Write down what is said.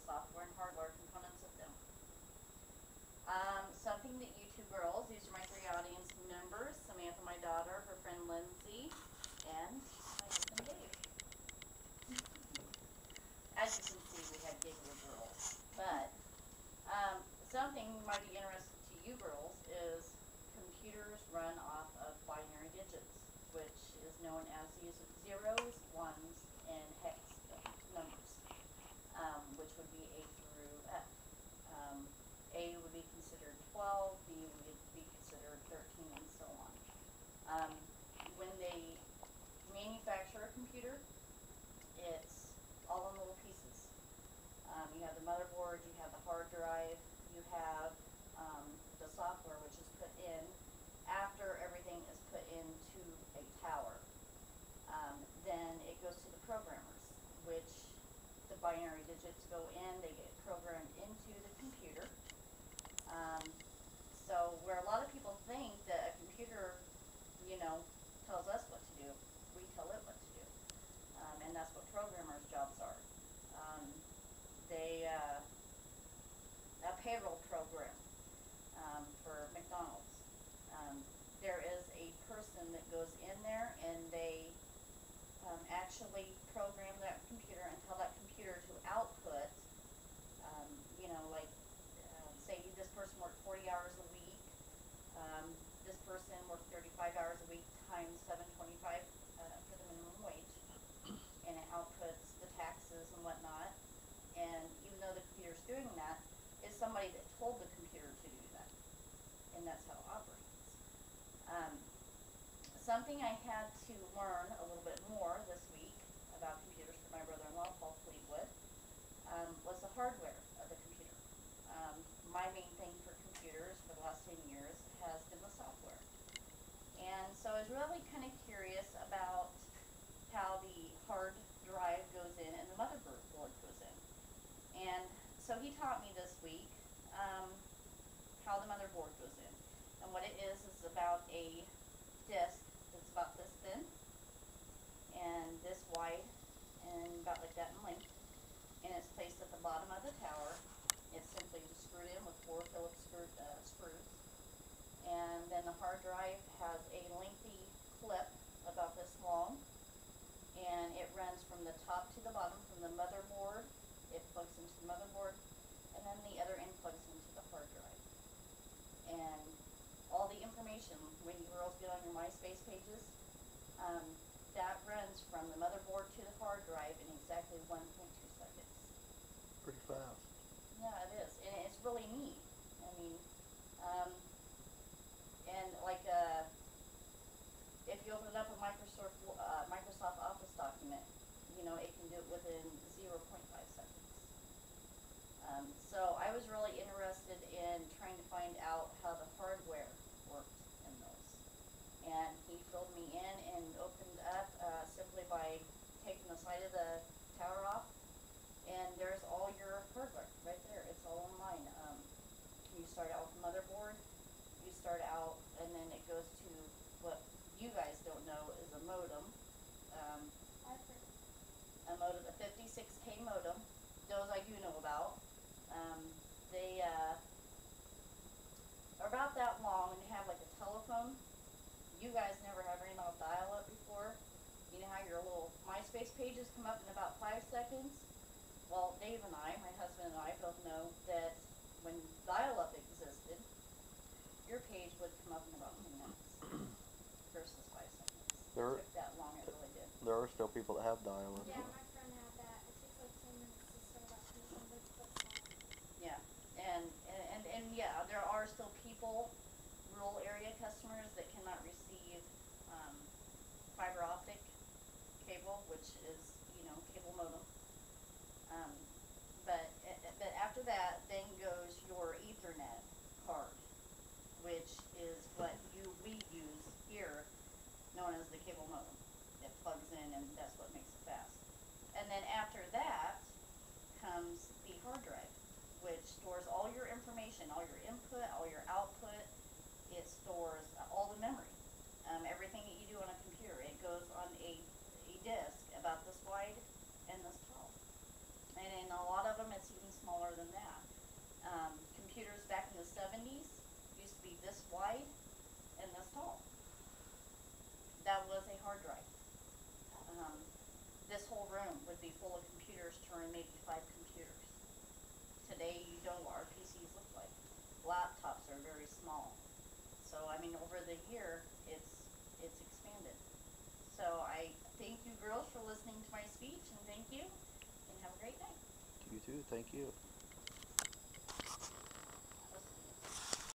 software and hardware components of them. Something that you two girls, these are my three audience members, Samantha, my daughter, her friend Lindsay, and my husband Dave. As you can see, we have giggly girls. But something might be interesting to you girls is computers run off of binary digits, which is known as zeros, ones, and hex numbers, which would be A through F. A would be considered 12, B would be considered 13, and so on. When they manufacture a computer, it's all in little pieces. You have the motherboard, you have the hard drive, you have the software, which is put in after everything is put into a tower. Then it goes to the programmers, which the binary digits go in, they get programmed into the computer. So where a lot of people think that a computer, tells us what to do, we tell it what to do. And that's what programmers' jobs are. A payroll program for McDonald's. There is a person that goes in there and they actually program that computer and tell that computer to output, say this person worked 40 hours a week, this person worked 35 hours a week times 7.25 for the minimum wage, and it outputs the taxes and whatnot. And even though the computer's doing that, it's somebody that told the computer to do that, and that's how it operates. Something I had to learn a little bit more this week about computers for my brother-in-law, Paul Fleetwood, was the hardware of the computer. My main thing for computers for the last 10 years has been the software. And so I was really kind of curious about how the hard drive goes in and the motherboard goes in. And so he taught me this week how the motherboard goes in. And what it is about a disk that's about this thin and this wide and about like that in length. And it's placed at the bottom of the tower. It's simply screwed in with 4 Phillips screws. And then the hard drive has a lengthy clip about this long. And it runs from the top to the bottom, from the motherboard. It plugs into the motherboard. And then the other end plugs into the hard drive. And all the information, when you girls get on your MySpace pages, that runs from the motherboard to the hard drive in exactly 1.2 seconds. Pretty fast. Yeah, it is. And it's really neat. I mean, and like if you open it up a Microsoft Office document, it can do it within 0.5 seconds. So I was really interested in trying to find out how the hardware worked in those. And he filled me in and opened up simply by taking the side of the tower off. And there's all your hardware right there. It's all online. You start out with the motherboard. You start out, and then it goes to what you guys don't know is a modem. A modem, a 56K modem. Those I do know about. They are about that long and have like a telephone. You guys never have ran off dial-up before. You know how your little MySpace pages come up in about 5 seconds? Well, Dave and I, my husband and I, both know that when dial-up existed, your page would come up in about 10 minutes versus 5 seconds. It took that long, it really did. There are still people that have dial-up. Yeah, my friend had that. It takes like 10 minutes to start up and somebody's website. Yeah, and yeah, there are still people, rural area customers that cannot receive fiber optic cable, which is, cable modem. But after that, then goes your Ethernet card, which is what we use here, known as the cable modem. It plugs in, and that's what makes it fast. And then after that comes the hard drive, which stores all your information, all your input, all your output. It stores all the memory. Everything that you do on a computer, it goes on a disk about this wide and this tall. And in a lot of them, it's even smaller than that. Computers back in the 70s used to be this wide and this tall. That was a hard drive. This whole room would be full of computers to run maybe 5 computers. Today, you know what our PCs look like. Laptops are very small. So, I mean, over the year, it's expanded. So, I thank you girls for listening to my speech, and thank you, and have a great night. You too, thank you.